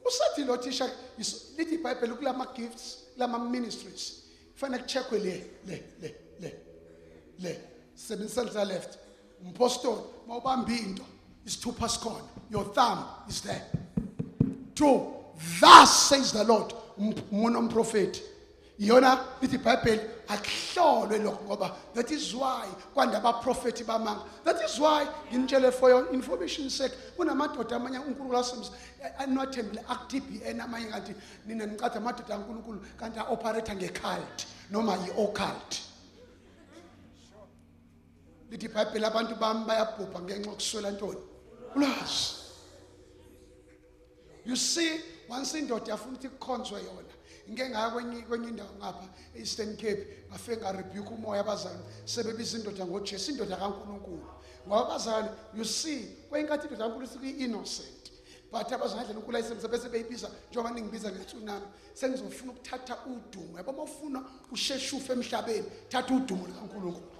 usathi lo thisha lithi iBhayibheli kulama gifts lama ministries kufanele kucheckwe le sebenzisa left umpostoli mawubamba into isithupha sikhona your thumb is there. 2 thus says the Lord umuntu omprofeti yona lithi iBhayibheli akuhlolwe lokho ngoba that is why kwanda abaprofeti bamanga. That is why ngintshele for your information sake kunamadoda amanye uNkulunkulu asemza anothembile akudibhi amanye ngathi nina nicatha amadoda kaNkulunkulu kanti operate ngecult noma yi-occult. Lithi iBhayibheli abantu bami bayabhubha ngenxa yokuswela ntoni ulwazi. You see, once indoda yafuna ukuthi kukhonzwe yona ngeke ngaya kwenye indawo ngapha eEastern Cape ngafike ngarebuke umoya abazali sebebiza indoda ngoJesu indoda kaNkulunkulu ngoba abazali you see kwenkathi indoda kaNkulunkulu innocent but abazali uNkulunkulu ayisebenza bese beyibiza njengoba ningibiza ngetsunami sengizofuna ukuthatha udumo yabo mawufuna usheshufe emhlabeni thatha udumo likaNkulunkulu